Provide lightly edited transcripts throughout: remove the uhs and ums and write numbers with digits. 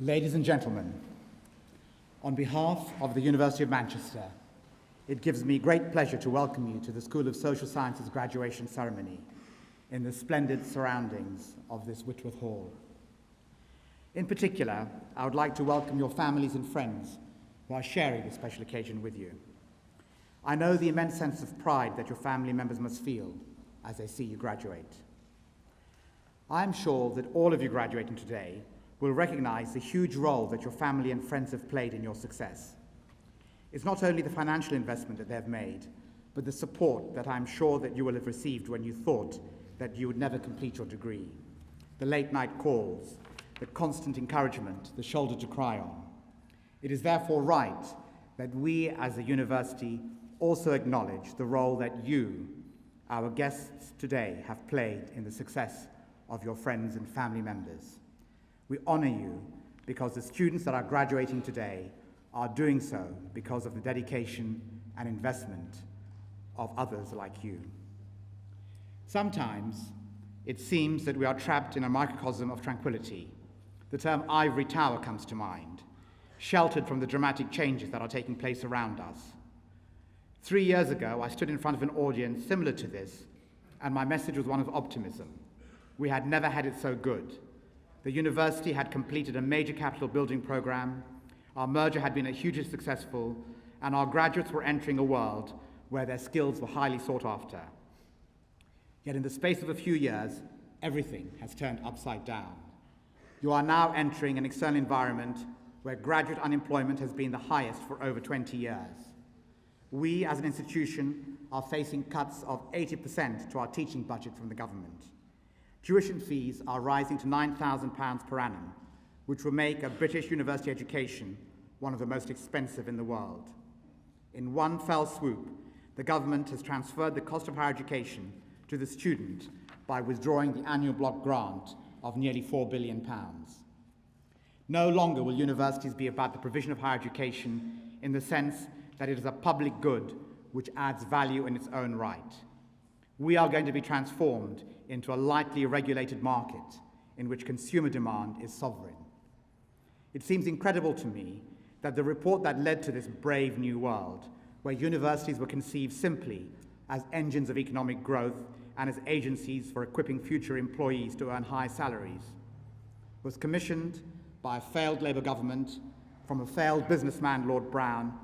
Ladies and gentlemen, on behalf of the University of Manchester, it gives me great pleasure to welcome you to the School of Social Sciences graduation ceremony in the splendid surroundings of this Whitworth Hall. In particular, I would like to welcome your families and friends who are sharing this special occasion with you. I know the immense sense of pride that your family members must feel as they see you graduate. I am sure that all of you graduating today will recognize the huge role that your family and friends have played in your success. It's not only the financial investment that they have made, but the support that I'm sure that you will have received when you thought that you would never complete your degree. The late night calls, the constant encouragement, the shoulder to cry on. It is therefore right that we as a university also acknowledge the role that you, our guests today, have played in the success of your friends and family members. We honor you because the students that are graduating today are doing so because of the dedication and investment of others like you. Sometimes it seems that we are trapped in a microcosm of tranquility. The term ivory tower comes to mind, sheltered from the dramatic changes that are taking place around us. 3 years ago, I stood in front of an audience similar to this, and my message was one of optimism. We had never had it so good. The university had completed a major capital building program, our merger had been hugely successful, and our graduates were entering a world where their skills were highly sought after. Yet in the space of a few years, everything has turned upside down. You are now entering an external environment where graduate unemployment has been the highest for over 20 years. We as an institution are facing cuts of 80% to our teaching budget from the government. Tuition fees are rising to £9,000 per annum, which will make a British university education one of the most expensive in the world. In one fell swoop, the government has transferred the cost of higher education to the student by withdrawing the annual block grant of nearly £4 billion. No longer will universities be about the provision of higher education in the sense that it is a public good which adds value in its own right. We are going to be transformed into a lightly regulated market in which consumer demand is sovereign. It seems incredible to me that the report that led to this brave new world, where universities were conceived simply as engines of economic growth and as agencies for equipping future employees to earn high salaries, was commissioned by a failed Labour government from a failed businessman, Lord Brown,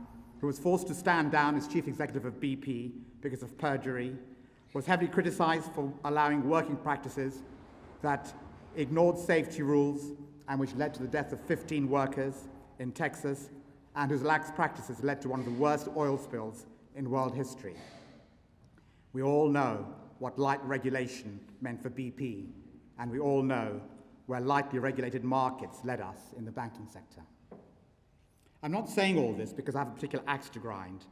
who was forced to stand down as chief executive of BP because of perjury, was heavily criticised for allowing working practices that ignored safety rules and which led to the death of 15 workers in Texas, and whose lax practices led to one of the worst oil spills in world history. We all know what light regulation meant for BP, and we all know where lightly regulated markets led us in the banking sector. I'm not saying all this because I have a particular axe to grind,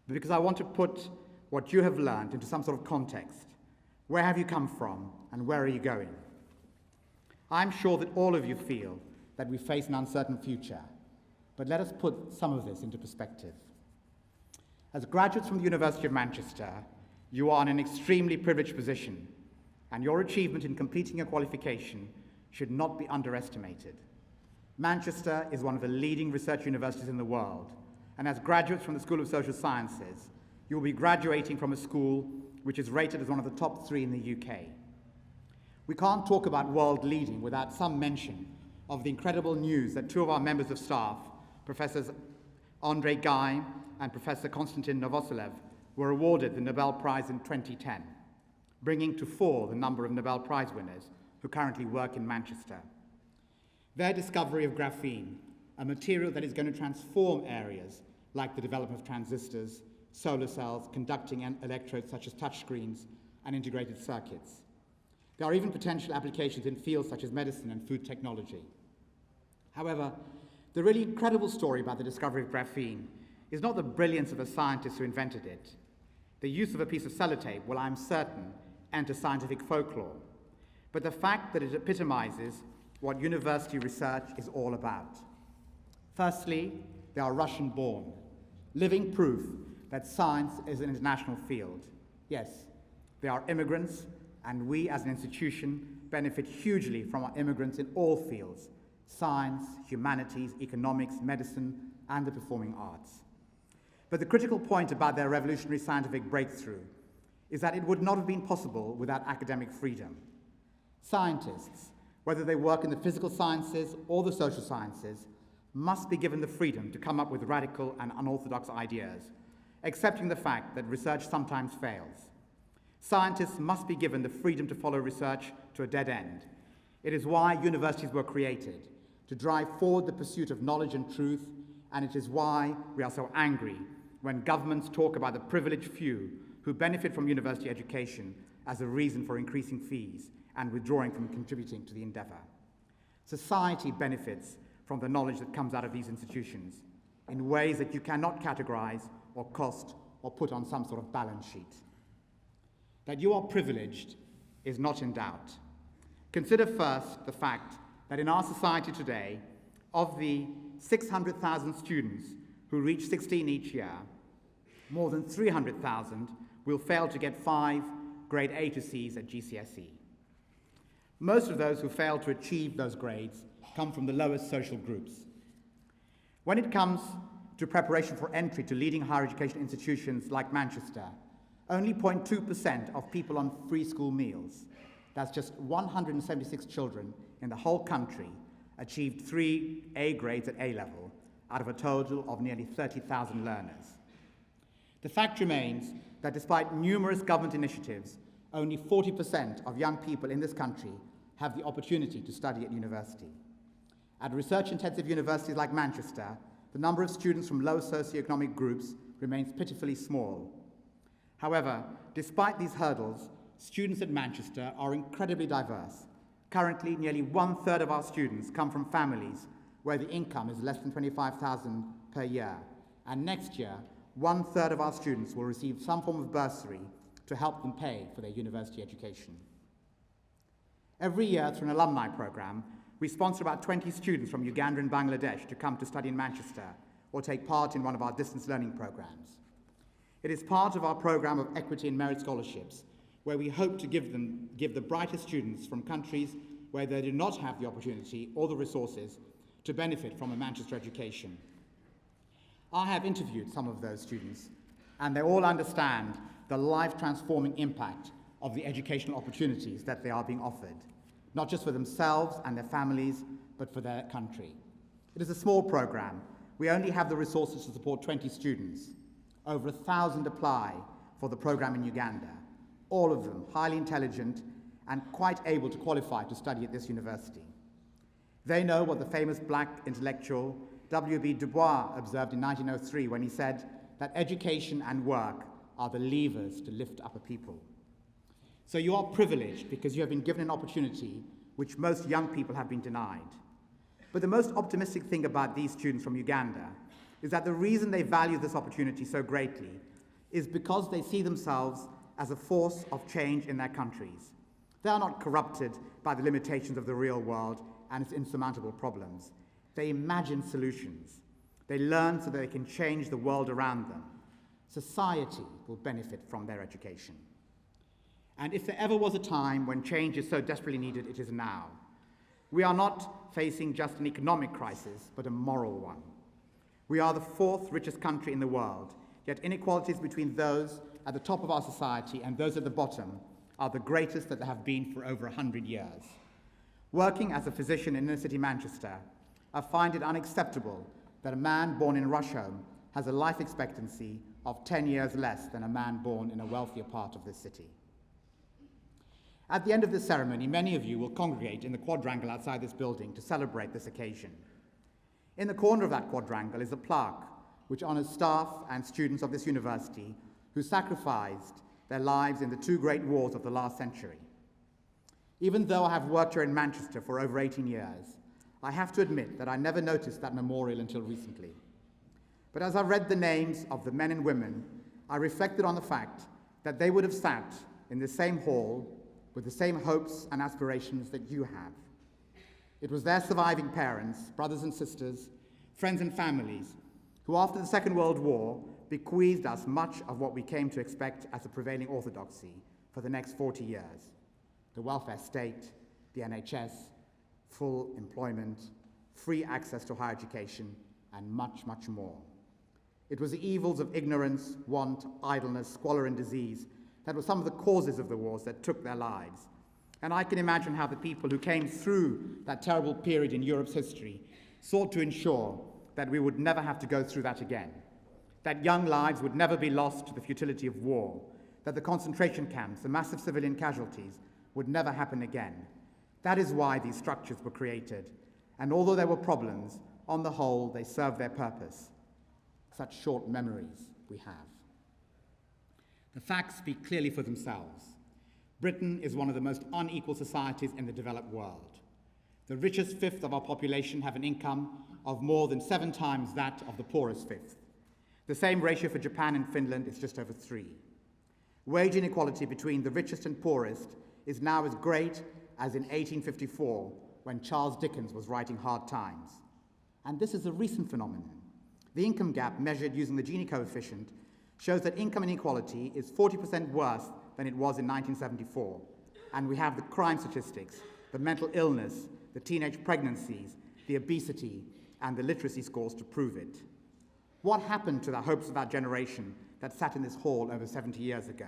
but because I want to put what you have learned into some sort of context. Where have you come from, and where are you going? I'm sure that all of you feel that we face an uncertain future, but let us put some of this into perspective. As graduates from the University of Manchester, you are in an extremely privileged position, and your achievement in completing your qualification should not be underestimated. Manchester is one of the leading research universities in the world, and as graduates from the School of Social Sciences, you will be graduating from a school which is rated as one of the top 3 in the UK. We can't talk about world leading without some mention of the incredible news that 2 of our members of staff, Professors Andrei Guy and Professor Konstantin Novoselov, were awarded the Nobel Prize in 2010, bringing to 4 the number of Nobel Prize winners who currently work in Manchester. Their discovery of graphene, a material that is going to transform areas like the development of transistors, solar cells, conducting electrodes such as touchscreens, and integrated circuits. There are even potential applications in fields such as medicine and food technology. However, the really incredible story about the discovery of graphene is not the brilliance of the scientists who invented it. The use of a piece of sellotape will, I'm certain, enter scientific folklore, but the fact that it epitomizes what university research is all about. Firstly, they are Russian-born, living proof that science is an international field. Yes, they are immigrants, and we as an institution benefit hugely from our immigrants in all fields, science, humanities, economics, medicine, and the performing arts. But the critical point about their revolutionary scientific breakthrough is that it would not have been possible without academic freedom. Scientists, whether they work in the physical sciences or the social sciences, must be given the freedom to come up with radical and unorthodox ideas, accepting the fact that research sometimes fails. Scientists must be given the freedom to follow research to a dead end. It is why universities were created, to drive forward the pursuit of knowledge and truth, and it is why we are so angry when governments talk about the privileged few who benefit from university education as a reason for increasing fees and withdrawing from contributing to the endeavour. Society benefits from the knowledge that comes out of these institutions in ways that you cannot categorise or cost or put on some sort of balance sheet. That you are privileged is not in doubt. Consider first the fact that in our society today, of the 600,000 students who reach 16 each year, more than 300,000 will fail to get 5 grade A to C's at GCSE. Most of those who fail to achieve those grades come from the lowest social groups. When it comes to preparation for entry to leading higher education institutions like Manchester, only 0.2% of people on free school meals, that's just 176 children in the whole country, achieved 3 A grades at A level out of a total of nearly 30,000 learners. The fact remains that despite numerous government initiatives, only 40% of young people in this country have the opportunity to study at university. At research-intensive universities like Manchester, the number of students from low socioeconomic groups remains pitifully small. However, despite these hurdles, students at Manchester are incredibly diverse. Currently, nearly 1/3 of our students come from families where the income is less than $25,000 per year, and next year, 1/3 of our students will receive some form of bursary to help them pay for their university education. Every year, through an alumni program, we sponsor about 20 students from Uganda and Bangladesh to come to study in Manchester or take part in one of our distance learning programs. It is part of our program of equity and merit scholarships, where we hope to give the brightest students from countries where they do not have the opportunity or the resources to benefit from a Manchester education. I have interviewed some of those students, and they all understand the life-transforming impact of the educational opportunities that they are being offered, not just for themselves and their families, but for their country. It is a small program. We only have the resources to support 20 students. Over 1,000 apply for the program in Uganda, all of them highly intelligent and quite able to qualify to study at this university. They know what the famous black intellectual W.B. Du Bois observed in 1903 when he said that education and work are the levers to lift up a people. So you are privileged because you have been given an opportunity which most young people have been denied. But the most optimistic thing about these students from Uganda is that the reason they value this opportunity so greatly is because they see themselves as a force of change in their countries. They are not corrupted by the limitations of the real world and its insurmountable problems. They imagine solutions. They learn so that they can change the world around them. Society will benefit from their education. And if there ever was a time when change is so desperately needed, it is now. We are not facing just an economic crisis, but a moral one. We are the 4th richest country in the world, yet inequalities between those at the top of our society and those at the bottom are the greatest that there have been for over 100 years. Working as a physician in inner-city Manchester, I find it unacceptable that a man born in Rusholme has a life expectancy of 10 years less than a man born in a wealthier part of this city. At the end of this ceremony, many of you will congregate in the quadrangle outside this building to celebrate this occasion. In the corner of that quadrangle is a plaque which honours staff and students of this university who sacrificed their lives in the 2 great wars of the last century. Even though I have worked here in Manchester for over 18 years, I have to admit that I never noticed that memorial until recently. But as I read the names of the men and women, I reflected on the fact that they would have sat in the same hall with the same hopes and aspirations that you have. It was their surviving parents, brothers and sisters, friends and families, who after the Second World War bequeathed us much of what we came to expect as a prevailing orthodoxy for the next 40 years. The welfare state, the NHS, full employment, free access to higher education, and much, much more. It was the evils of ignorance, want, idleness, squalor, and disease that were some of the causes of the wars that took their lives. And I can imagine how the people who came through that terrible period in Europe's history sought to ensure that we would never have to go through that again, that young lives would never be lost to the futility of war, that the concentration camps, the massive civilian casualties, would never happen again. That is why these structures were created, and although there were problems, on the whole, they served their purpose. Such short memories we have. The facts speak clearly for themselves. Britain is one of the most unequal societies in the developed world. The richest fifth of our population have an income of more than 7 times that of the poorest fifth. The same ratio for Japan and Finland is just over 3. Wage inequality between the richest and poorest is now as great as in 1854, when Charles Dickens was writing Hard Times. And this is a recent phenomenon. The income gap measured using the Gini coefficient shows that income inequality is 40% worse than it was in 1974. And we have the crime statistics, the mental illness, the teenage pregnancies, the obesity, and the literacy scores to prove it. What happened to the hopes of our generation that sat in this hall over 70 years ago?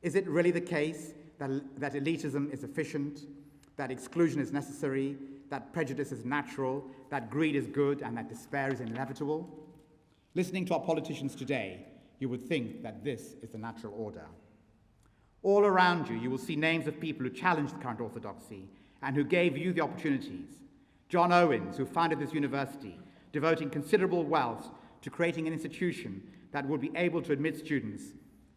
Is it really the case that elitism is efficient, that exclusion is necessary, that prejudice is natural, that greed is good, and that despair is inevitable? Listening to our politicians today, you would think that this is the natural order. All around you will see names of people who challenged the current orthodoxy and who gave you the opportunities. John Owens, who founded this university, devoting considerable wealth to creating an institution that would be able to admit students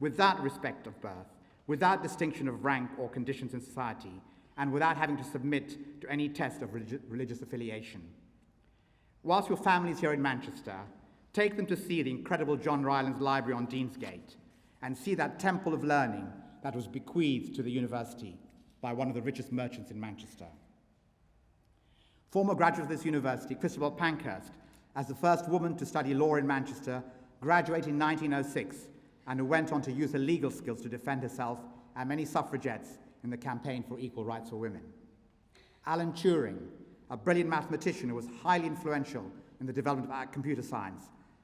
without respect of birth, without distinction of rank or conditions in society, and without having to submit to any test of religious affiliation. Whilst your family is here in Manchester, take them to see the incredible John Rylands Library on Deansgate and see that temple of learning that was bequeathed to the university by one of the richest merchants in Manchester. Former graduate of this university, Christabel Pankhurst, as the first woman to study law in Manchester, graduated in 1906 and who went on to use her legal skills to defend herself and many suffragettes in the campaign for equal rights for women. Alan Turing, a brilliant mathematician who was highly influential in the development of computer science,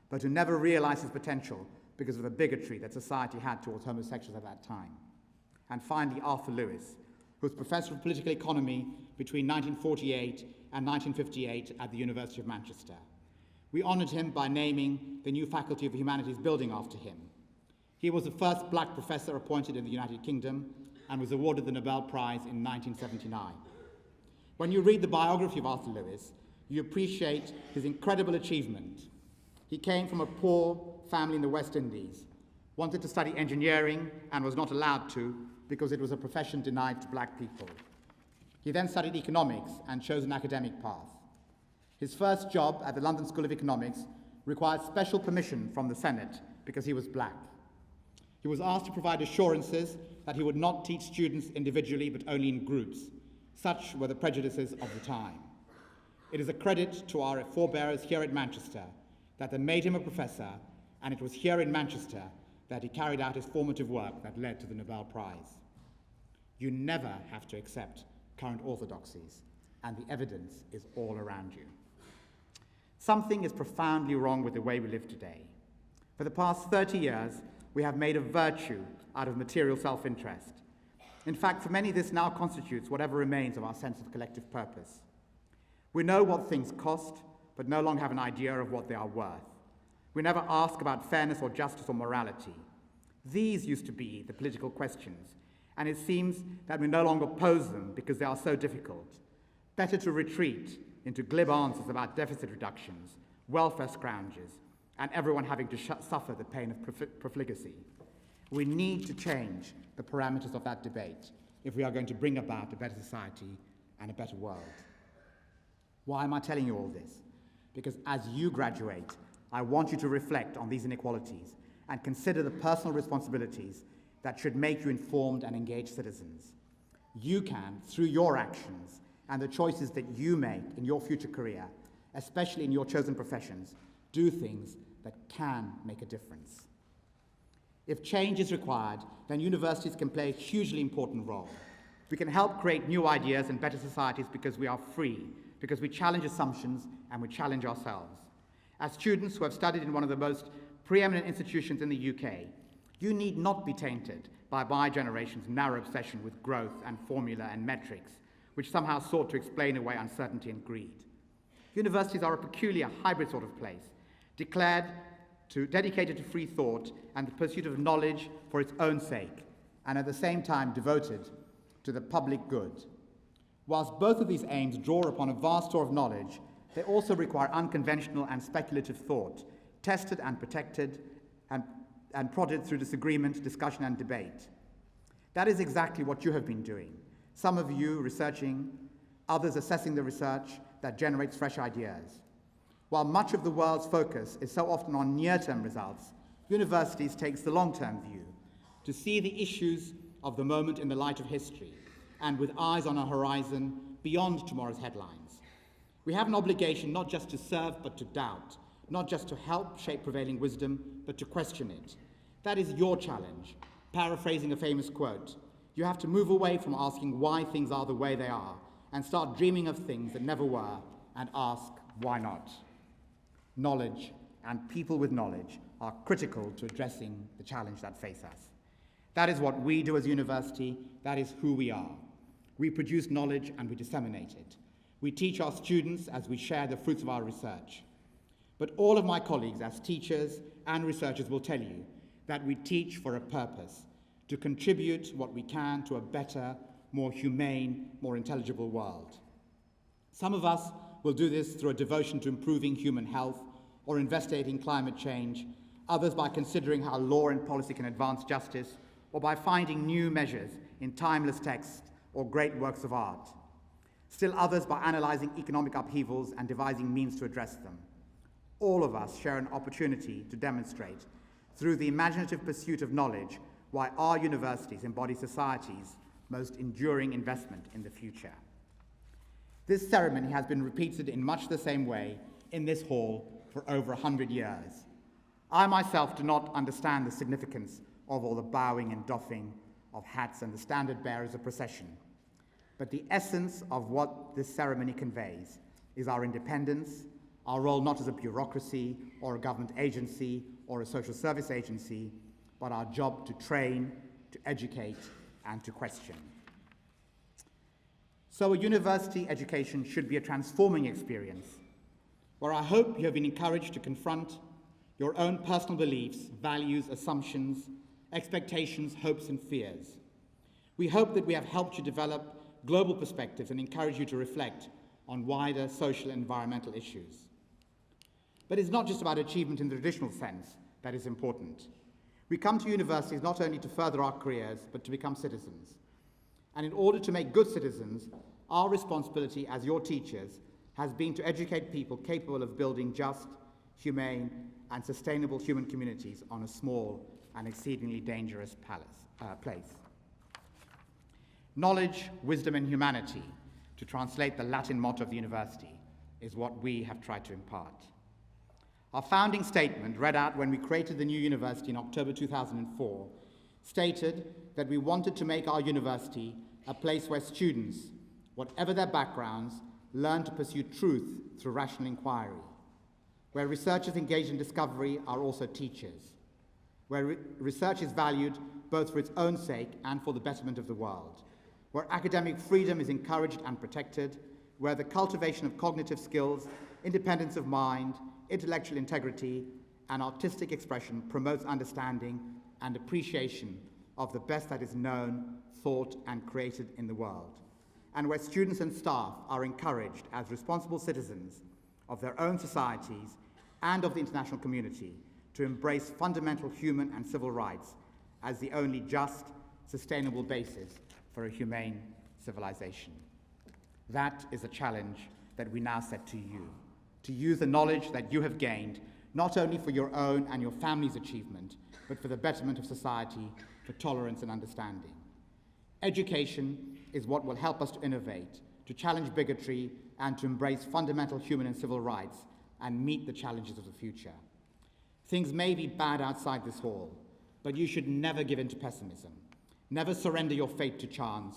but who never realized his potential because of the bigotry that society had towards homosexuals at that time. And finally, Arthur Lewis, who was professor of political economy between 1948 and 1958 at the University of Manchester. We honored him by naming the new Faculty of Humanities building after him. He was the first black professor appointed in the United Kingdom and was awarded the Nobel Prize in 1979. When you read the biography of Arthur Lewis, you appreciate his incredible achievement. He came from a poor family in the West Indies, wanted to study engineering and was not allowed to because it was a profession denied to black people. He then studied economics and chose an academic path. His first job at the London School of Economics required special permission from the Senate because he was black. He was asked to provide assurances that he would not teach students individually but only in groups. Such were the prejudices of the time. It is a credit to our forebears here at Manchester that they made him a professor, and it was here in Manchester that he carried out his formative work that led to the Nobel Prize. You never have to accept current orthodoxies, and the evidence is all around you. Something is profoundly wrong with the way we live today. For the past 30 years, we have made a virtue out of material self-interest. In fact, for many, this now constitutes whatever remains of our sense of collective purpose. We know what things cost, but no longer have an idea of what they are worth. We never ask about fairness or justice or morality. These used to be the political questions, and it seems that we no longer pose them because they are so difficult. Better to retreat into glib answers about deficit reductions, welfare scrounges, and everyone having to suffer the pain of profligacy. We need to change the parameters of that debate if we are going to bring about a better society and a better world. Why am I telling you all this? Because as you graduate, I want you to reflect on these inequalities and consider the personal responsibilities that should make you informed and engaged citizens. You can, through your actions and the choices that you make in your future career, especially in your chosen professions, do things that can make a difference. If change is required, then universities can play a hugely important role. We can help create new ideas and better societies because we are free, because we challenge assumptions and we challenge ourselves. As students who have studied in one of the most preeminent institutions in the UK, you need not be tainted by my generation's narrow obsession with growth and formula and metrics, which somehow sought to explain away uncertainty and greed. Universities are a peculiar hybrid sort of place, dedicated to free thought and the pursuit of knowledge for its own sake, and at the same time devoted to the public good. Whilst both of these aims draw upon a vast store of knowledge, they also require unconventional and speculative thought, tested and protected and prodded through disagreement, discussion, and debate. That is exactly what you have been doing. Some of you researching, others assessing the research that generates fresh ideas. While much of the world's focus is so often on near-term results, universities takes the long-term view to see the issues of the moment in the light of history and with eyes on a horizon beyond tomorrow's headlines. We have an obligation not just to serve but to doubt, not just to help shape prevailing wisdom but to question it. That is your challenge. Paraphrasing a famous quote, you have to move away from asking why things are the way they are and start dreaming of things that never were and ask why not. Knowledge and people with knowledge are critical to addressing the challenge that faces us. That is what we do as a university. That is who we are. We produce knowledge and we disseminate it. We teach our students as we share the fruits of our research. But all of my colleagues as teachers and researchers will tell you that we teach for a purpose, to contribute what we can to a better, more humane, more intelligible world. Some of us will do this through a devotion to improving human health or investigating climate change, others by considering how law and policy can advance justice, or by finding new measures in timeless texts or great works of art. Still others by analysing economic upheavals and devising means to address them. All of us share an opportunity to demonstrate, through the imaginative pursuit of knowledge, why our universities embody society's most enduring investment in the future. This ceremony has been repeated in much the same way in this hall for over 100 years. I myself do not understand the significance of all the bowing and doffing of hats and the standard bearers of procession. But the essence of what this ceremony conveys is our independence, our role not as a bureaucracy or a government agency or a social service agency, but our job to train, to educate, and to question. So a university education should be a transforming experience, where I hope you have been encouraged to confront your own personal beliefs, values, assumptions, expectations, hopes, and fears. We hope that we have helped you develop global perspectives and encourage you to reflect on wider social and environmental issues. But it's not just about achievement in the traditional sense that is important. We come to universities not only to further our careers, but to become citizens. And in order to make good citizens, our responsibility as your teachers has been to educate people capable of building just, humane, and sustainable human communities on a small and exceedingly dangerous place. Knowledge, wisdom, and humanity, to translate the Latin motto of the university, is what we have tried to impart. Our founding statement, read out when we created the new university in October 2004, stated that we wanted to make our university a place where students, whatever their backgrounds, learn to pursue truth through rational inquiry, where researchers engaged in discovery are also teachers, where research is valued both for its own sake and for the betterment of the world, where academic freedom is encouraged and protected, where the cultivation of cognitive skills, independence of mind, intellectual integrity, and artistic expression promotes understanding and appreciation of the best that is known, thought, and created in the world, and where students and staff are encouraged as responsible citizens of their own societies and of the international community to embrace fundamental human and civil rights as the only just, sustainable basis for a humane civilization. That is a challenge that we now set to you, to use the knowledge that you have gained, not only for your own and your family's achievement, but for the betterment of society, for tolerance and understanding. Education is what will help us to innovate, to challenge bigotry, and to embrace fundamental human and civil rights, and meet the challenges of the future. Things may be bad outside this hall, but you should never give in to pessimism. Never surrender your fate to chance.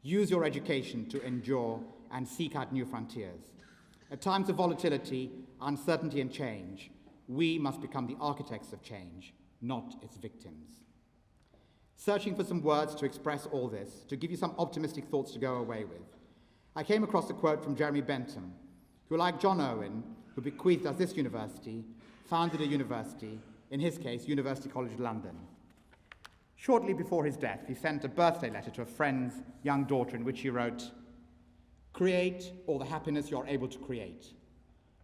Use your education to endure and seek out new frontiers. At times of volatility, uncertainty, and change, we must become the architects of change, not its victims. Searching for some words to express all this, to give you some optimistic thoughts to go away with, I came across a quote from Jeremy Bentham, who, like John Owen, who bequeathed us this university, founded a university, in his case, University College London. Shortly before his death, he sent a birthday letter to a friend's young daughter in which he wrote, "Create all the happiness you are able to create.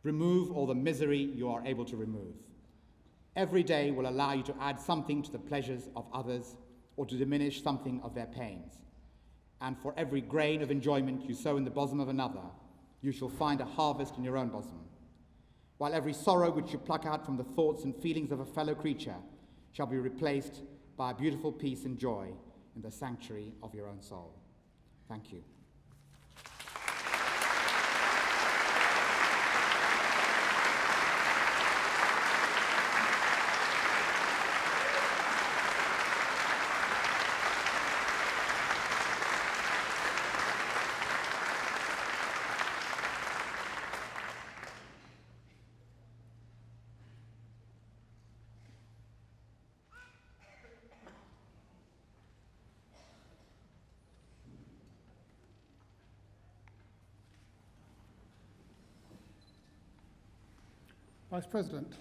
Remove all the misery you are able to remove. Every day will allow you to add something to the pleasures of others or to diminish something of their pains. And for every grain of enjoyment you sow in the bosom of another, you shall find a harvest in your own bosom. While every sorrow which you pluck out from the thoughts and feelings of a fellow creature shall be replaced by a beautiful peace and joy in the sanctuary of your own soul." Thank you. Vice President,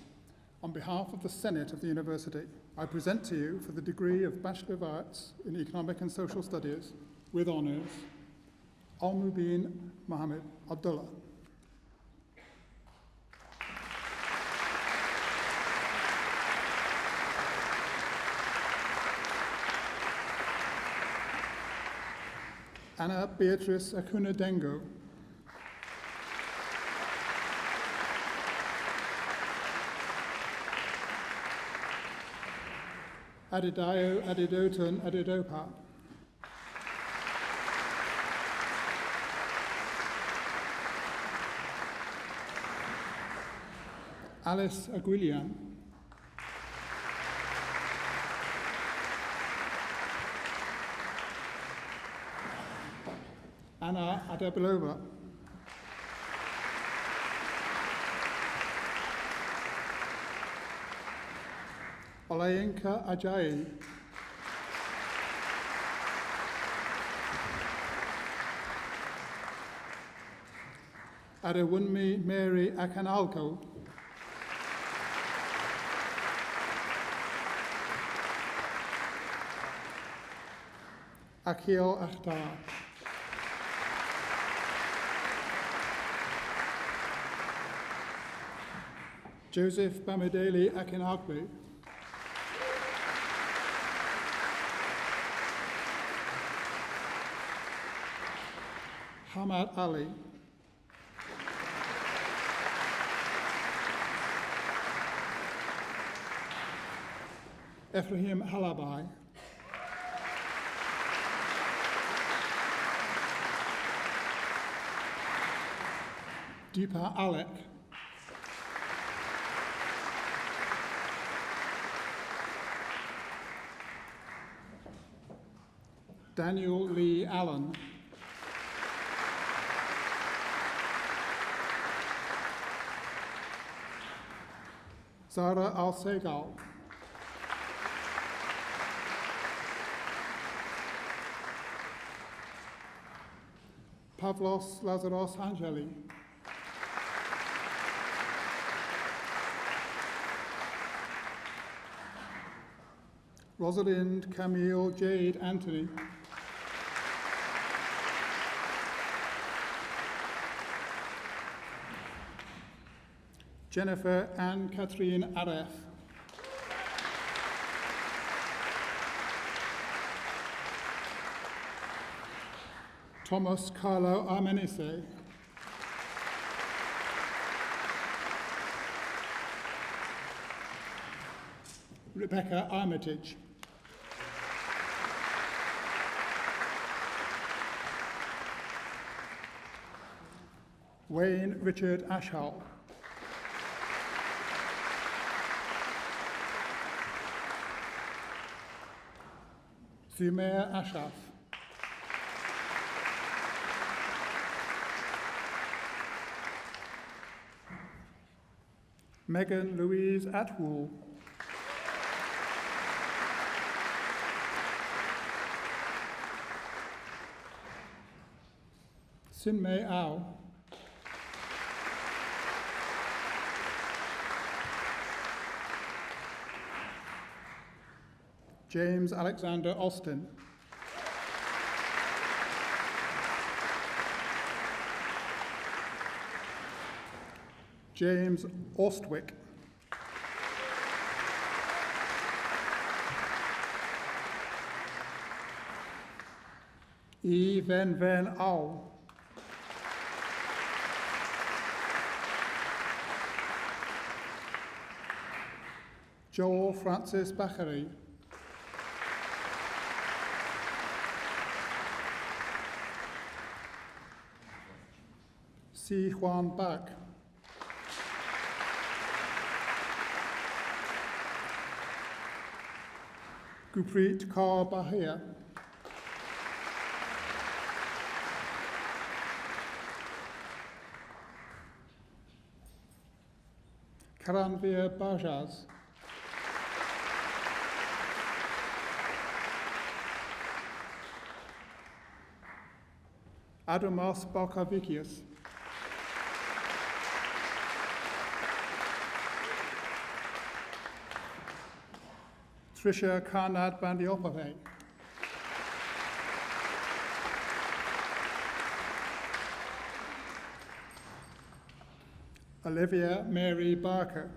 on behalf of the Senate of the University, I present to you for the degree of Bachelor of Arts in Economic and Social Studies, with honours, Al-Mubin Mohammed Abdullah. Anna Beatrice Acuna Dengo. Adedayo Adedotan Adedopa. Alice Aguilian. Anna Adebelova. Olayinka Ajayi. Adewunmi Mary Akanalko. Akil Akhtar. Joseph Bamidele Akinagbe. Hamad Ali. Ephraim Halabai. Deepa Alec. Daniel Lee Allen. Zara Al-Segal. Pavlos Lazaros Angeli. Rosalind Camille Jade Anthony. Jennifer Anne-Catherine Aref. Thomas Carlo Armenise. Rebecca Armitage. Wayne Richard Ashall. Zumair Ashraf. Megan Louise Atwool. Sin-Mei Au. James Alexander Austin. James Ostwick. E. Ven Au. Joel Francis Bachary. C. Juan Bach. Gurpreet Kaur Bahia. Karanvir Bajaz. Adamas Barkavikius. Trisha Karnad Bandiopave. Olivia Mary Barker.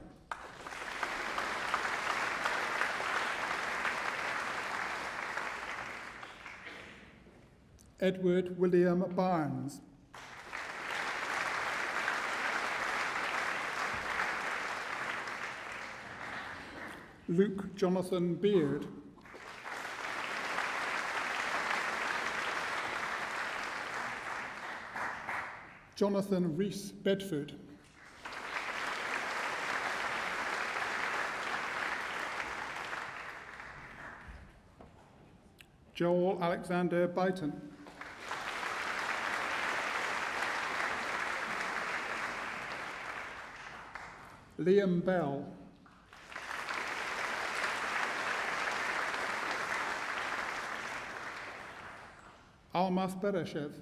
Edward William Barnes. Luke Jonathan Beard. Jonathan Rees Bedford. Joel Alexander Byton. Liam Bell. Almas Bereshev.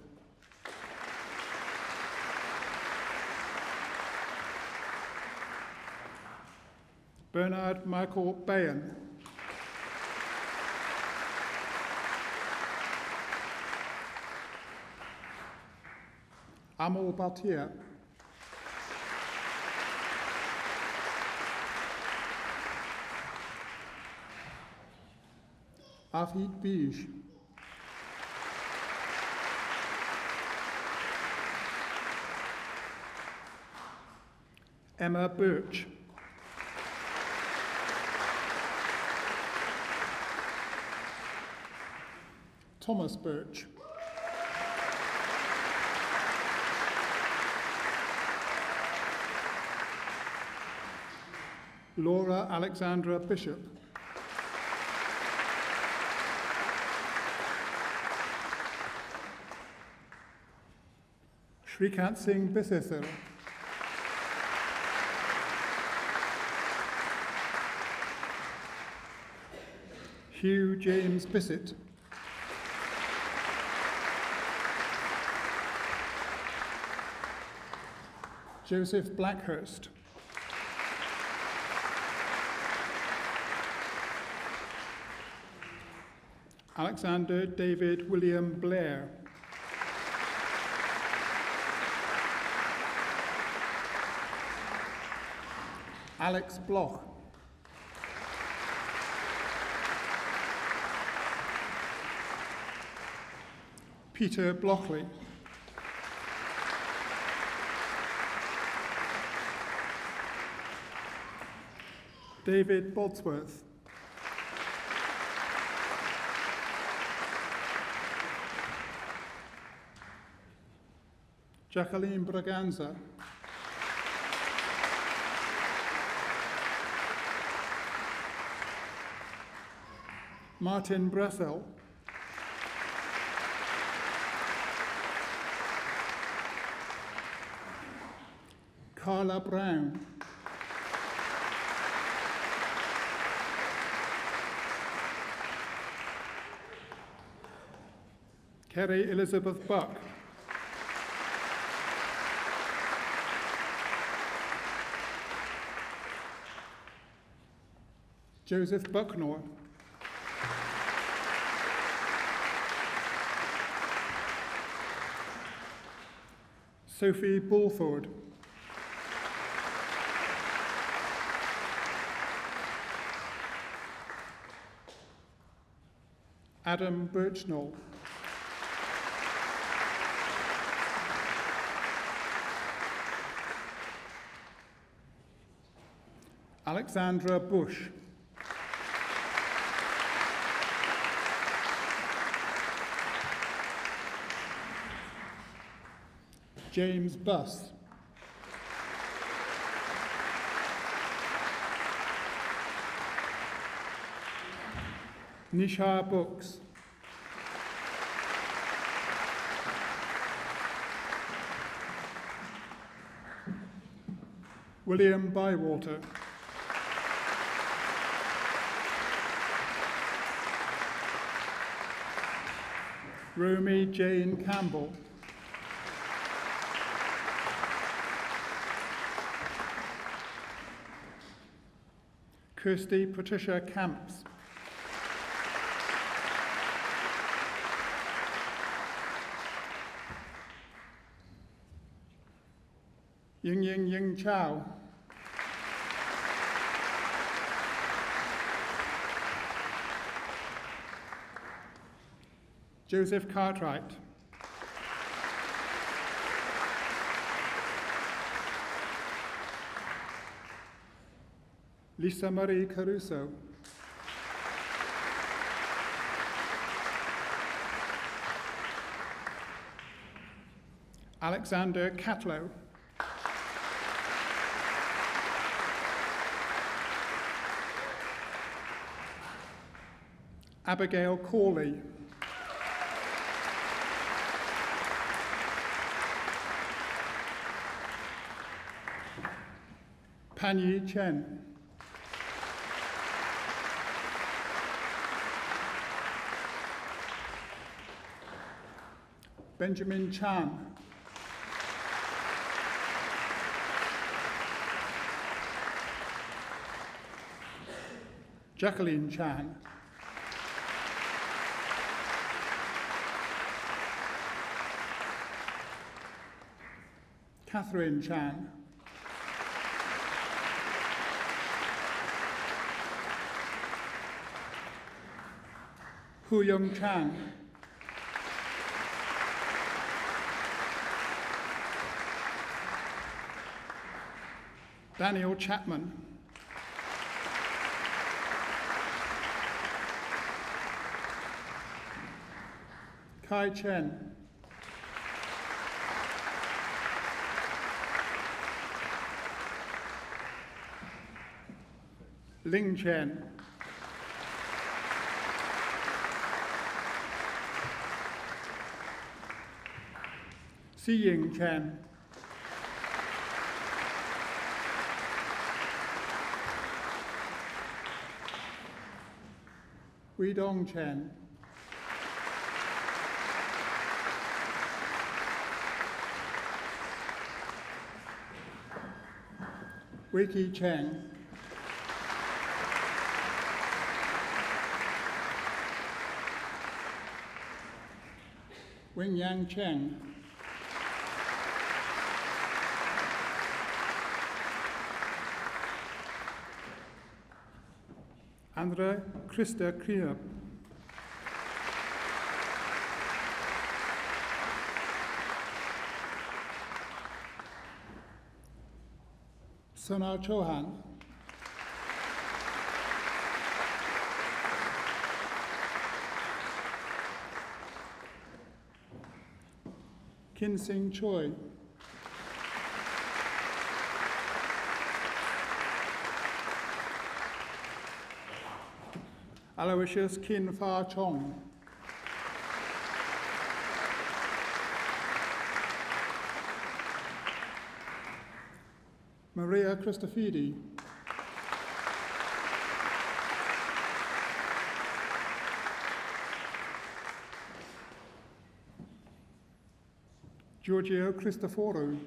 Bernard Michael Bayan. Amal Bhatia. Avhit Bij. Emma Birch. Thomas Birch. Laura Alexandra Bishop. Shrikant Singh Bisesar. Hugh James Bissett. Joseph Blackhurst. Alexander David William Blair. Alex Bloch. Peter Blockley. David Bodsworth. Jacqueline Braganza. Martin Bressel. Carla Brown. Kerry Elizabeth Buck. Joseph Bucknor. Sophie Bulford. Adam Birchnall. Alexandra Bush. James Buss. Nisha Books. William Bywater. Romy Jane Campbell. Kirsty Patricia Camps. Ying Chow. Joseph Cartwright. Lisa Marie Caruso. Alexander Catlow. Abigail Corley. Panyi Chen. Benjamin Chan. Jacqueline Chan. Catherine Chan. Hu Young Chan. Daniel Chapman. Kai Chen. Ling Chen. Si Ying Chen. Wei Dong Chen. Wiki Chen. Wing Yang Cheng. Andra Krista Krier. Sona Chauhan. Kin Sing Choi. Aloysius Kin Fa Chong. Maria Christofidi. Giorgio Cristoforu,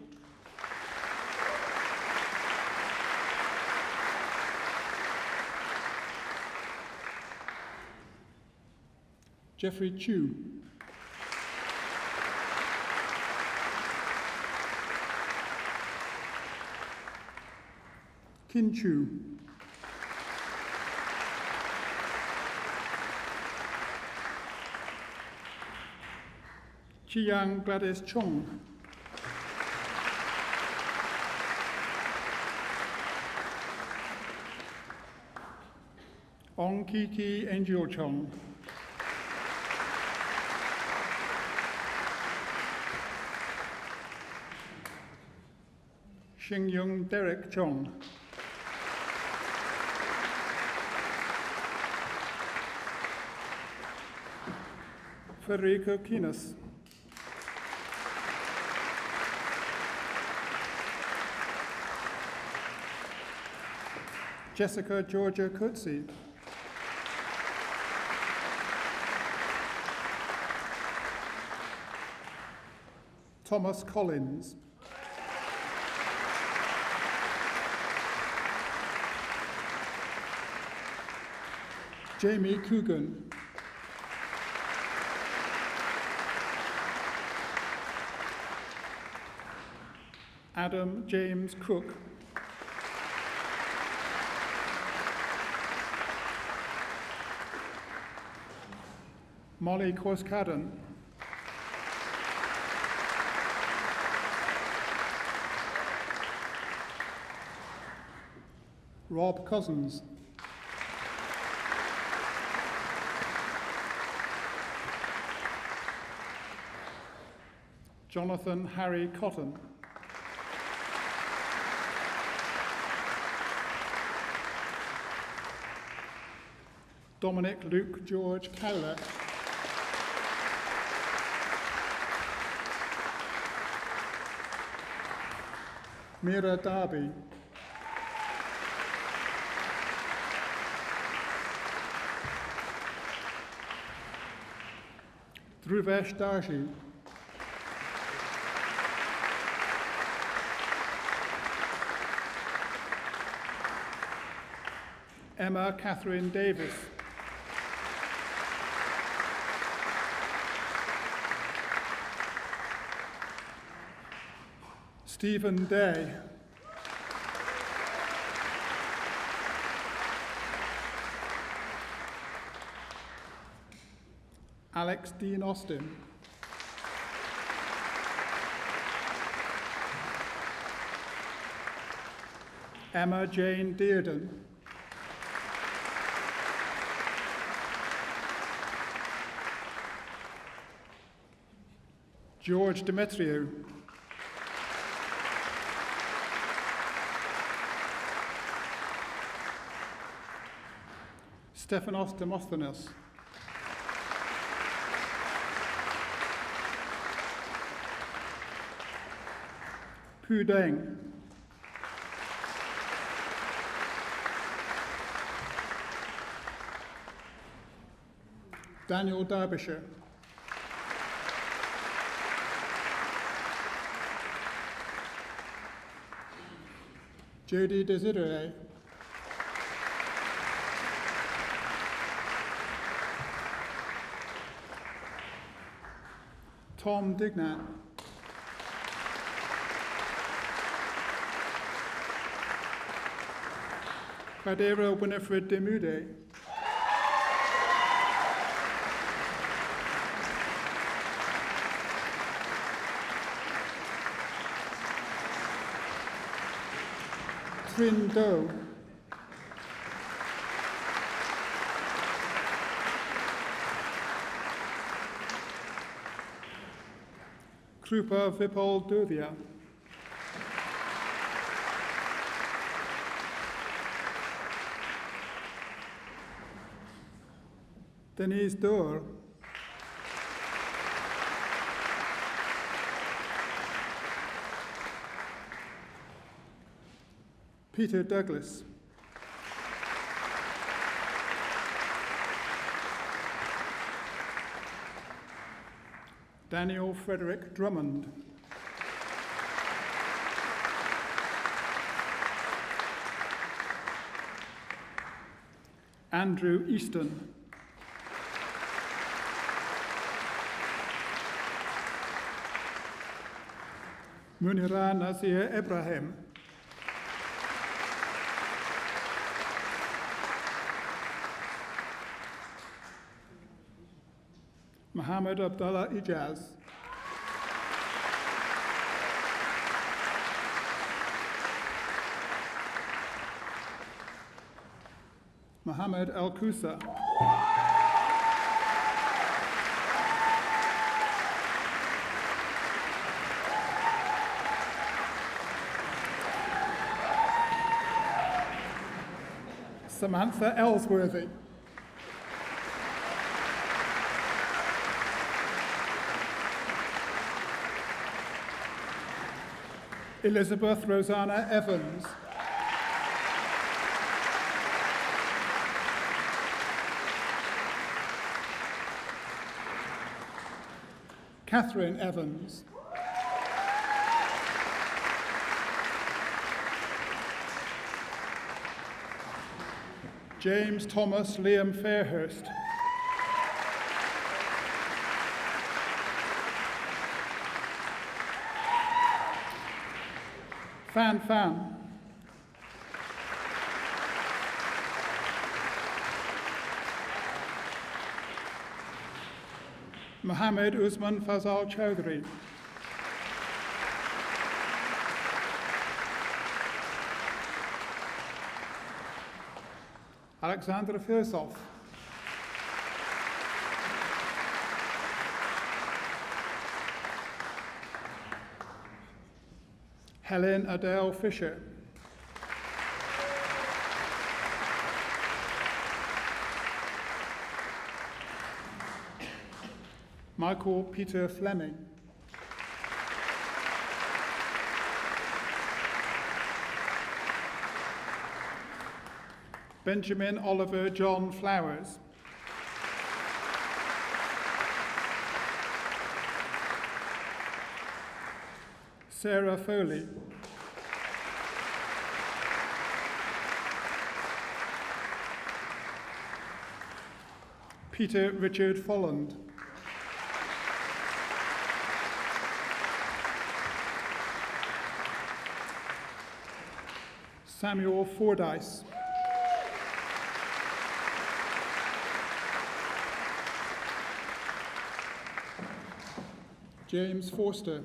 Jeffrey Chu, Kin Chu, Chiyang Gladys Chong, Ong Kiki Angel Chong, Xing Yung Derek Chong, Federico Quinas, Jessica Georgia Coetzee, Thomas Collins, Jamie Coogan, Adam James Cook, Molly Corskaden, Rob Cousins, Jonathan Harry Cotton, Dominic Luke George Cowler, Mira Darby, Dhruvesh Darji, Emma Catherine Davis, Stephen Day, Alex Dean Austin, Emma Jane Dearden, George Demetriou, Stephanos Demosthenes, Pu Deng, Daniel Derbyshire, Jody Desiree, Tom Dignat, Cadera Winifred Demude, Trin Do, Krupa Vipul Duvia, Denise Doer, Peter Douglas, Daniel Frederick Drummond, Andrew Easton. Munira Nazir Ibrahim. Mohammed Abdullah Ijaz. Mohammed Al Kusa. Samantha Ellsworthy. Elizabeth Rosanna Evans. Catherine Evans. James Thomas Liam Fairhurst. Fan Fan. Mohammed Usman Fazal Chowdhury. Alexandra Firsov. Helen Adele Fisher. Michael Peter Fleming. Benjamin Oliver John Flowers. Sarah Foley. Peter Richard Folland. Samuel Fordyce. James Forster.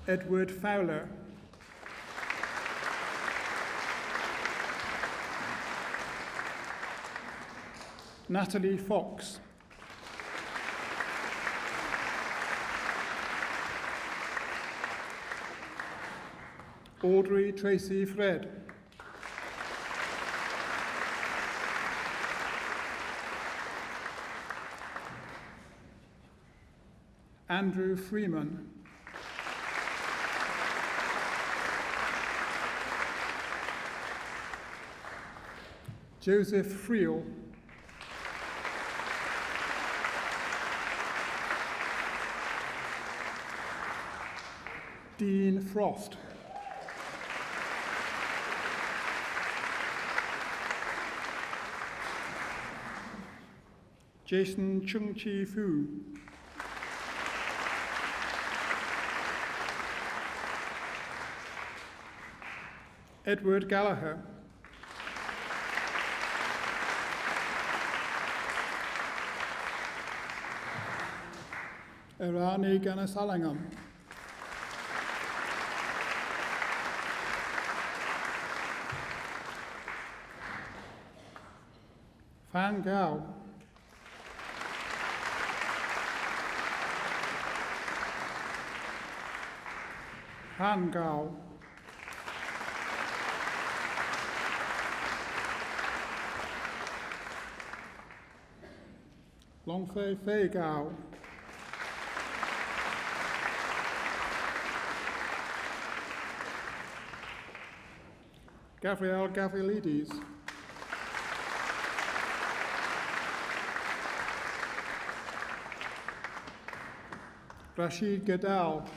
Edward Fowler. Natalie Fox. Audrey Tracy Fred. Andrew Freeman. Joseph Friel. Dean Frost. Jason Chung-Chi Fu. Edward Gallagher. Irani Ganasalangam. Fan Gao. Han Gao. Longfei Fei Gao. Gabriel Gavrilidis. Rashid Gadal.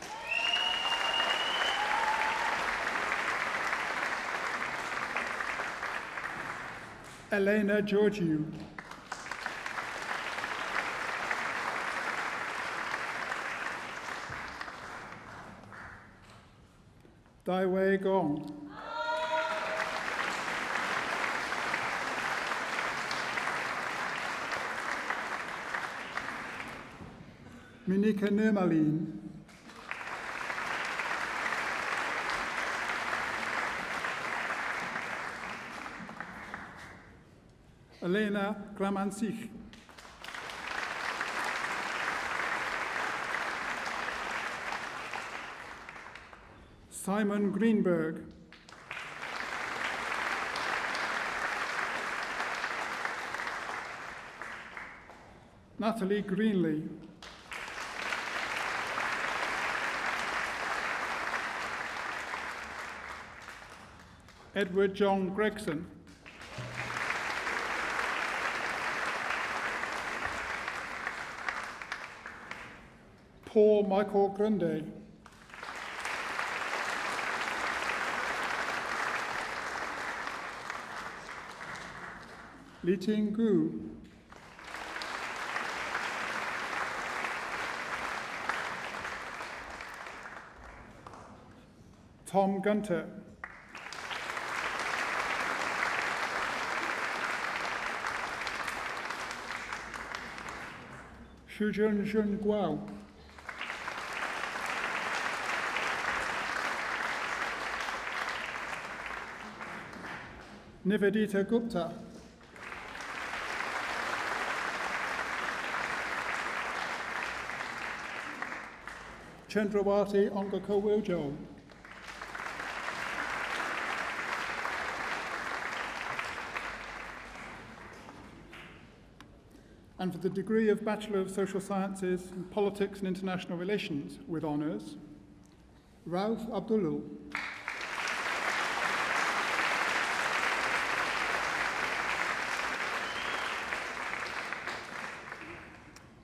Elena Georgiou. Daiwei Gong. Minika Nirmalin. Elena Gramansich. Simon Greenberg. Natalie Greenley. Edward John Gregson. Paul Michael Grundy. Li Ting Gu. Tom Gunter. Shujun Jun Guo. Nivedita Gupta. Chandrawati Ongakowiljo. And for the degree of Bachelor of Social Sciences in Politics and International Relations with honours, Rauf Abdulul.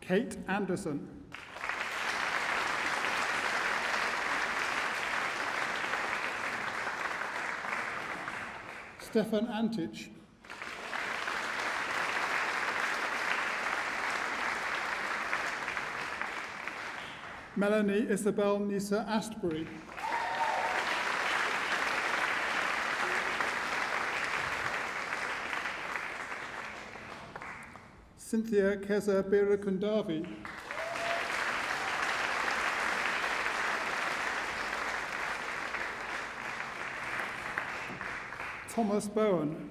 Kate Anderson. Stefan Antich. Melanie Isabel Nisa Astbury. Cynthia Keza Birakundavi. Thomas Bowen.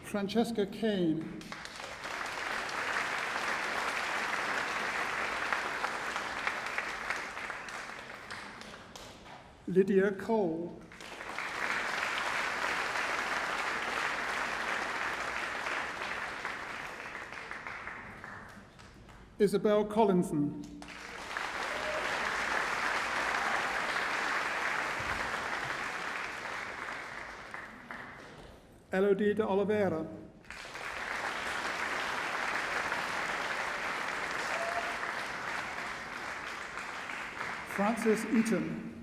Francesca Kane. Lydia Cole. Isabel Collinson. Elodie de Oliveira. Francis Eaton.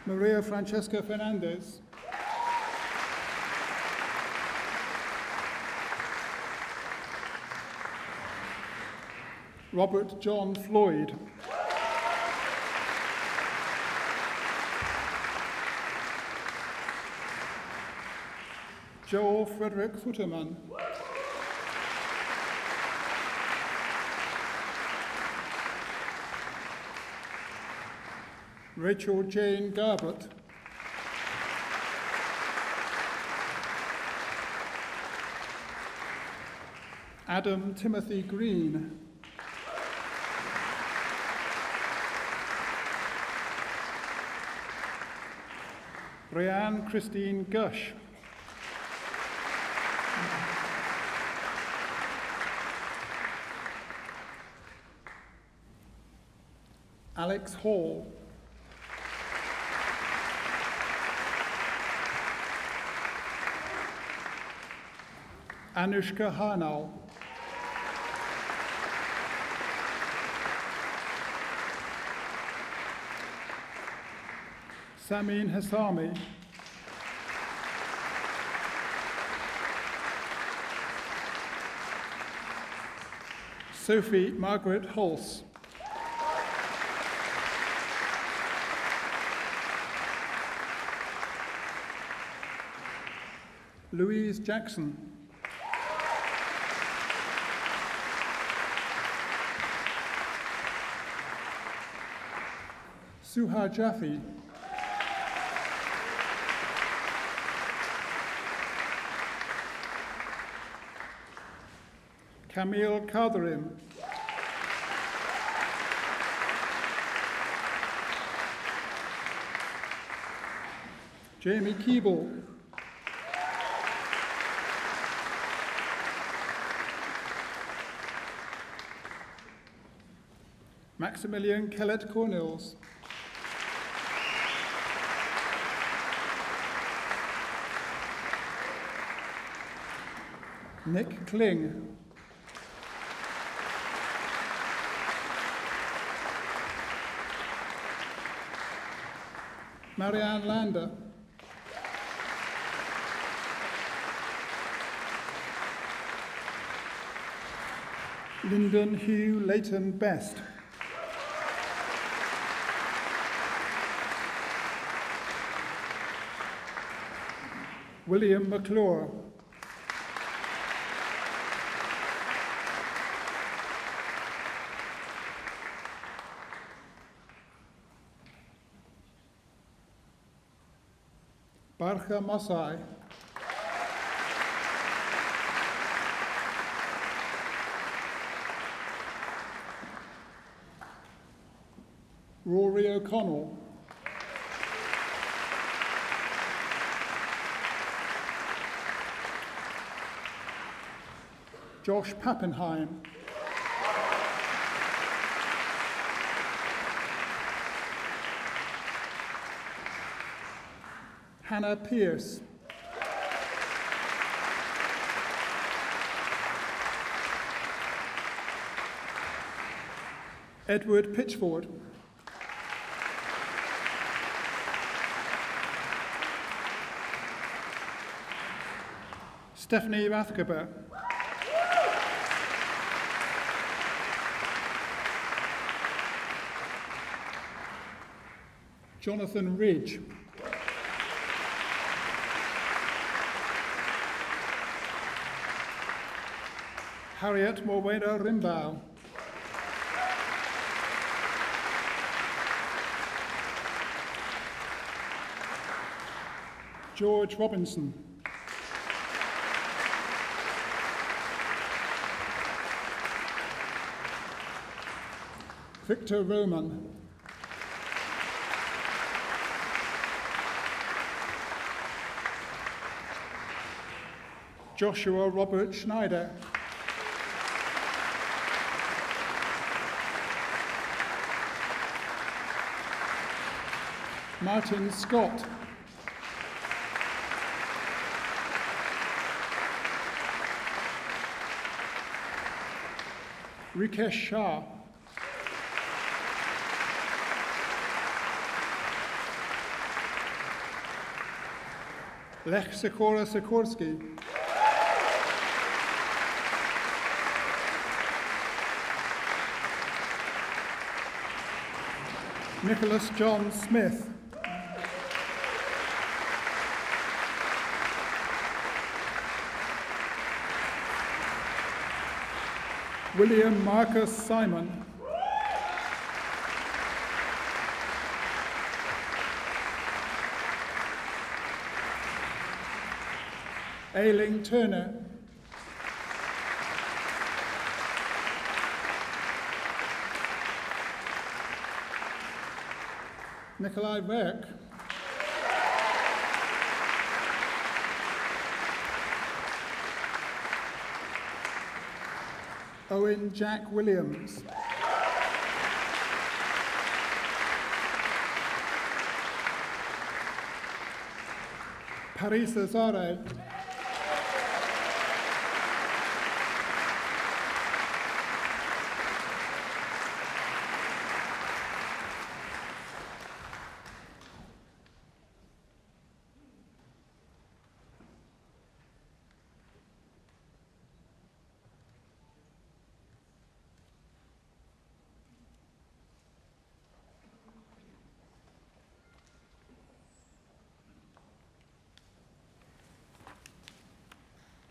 Maria Francesca Fernandez. Robert John Floyd. Joel Frederick Futterman. Rachel Jane Garbett. Adam Timothy Green. Brianne Christine Gush. Alex Hall. Anushka Harnal. Samin Hassami, Sophie Margaret Hulse, Louise Jackson, Suha Jaffe, Camille Kardarim, Jamie Keeble, Maximilian Kellett Cornels, Nick Kling, Marianne Lander, Lyndon Hugh Leighton Best, William McClure, Barcha Masai, Rory O'Connell, Josh Pappenheim, Hannah Pierce, Edward Pitchford, Stephanie Rathgeber, Jonathan Ridge, Harriet Morwena Rimbau, George Robinson, Victor Roman, Joshua Robert Schneider, Martin Scott, Rikesh Shah, Lech Sikora Sikorsky, Nicholas John Smith, William Marcus Simon, Ailing Turner, Nikolai Verk, Owen Jack Williams, Parisa Zare,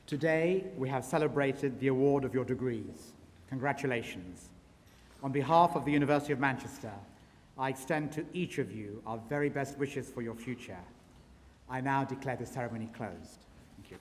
Today, we have celebrated the award of your degrees. Congratulations. On behalf of the University of Manchester, I extend to each of you our very best wishes for your future. I now declare the ceremony closed. Thank you.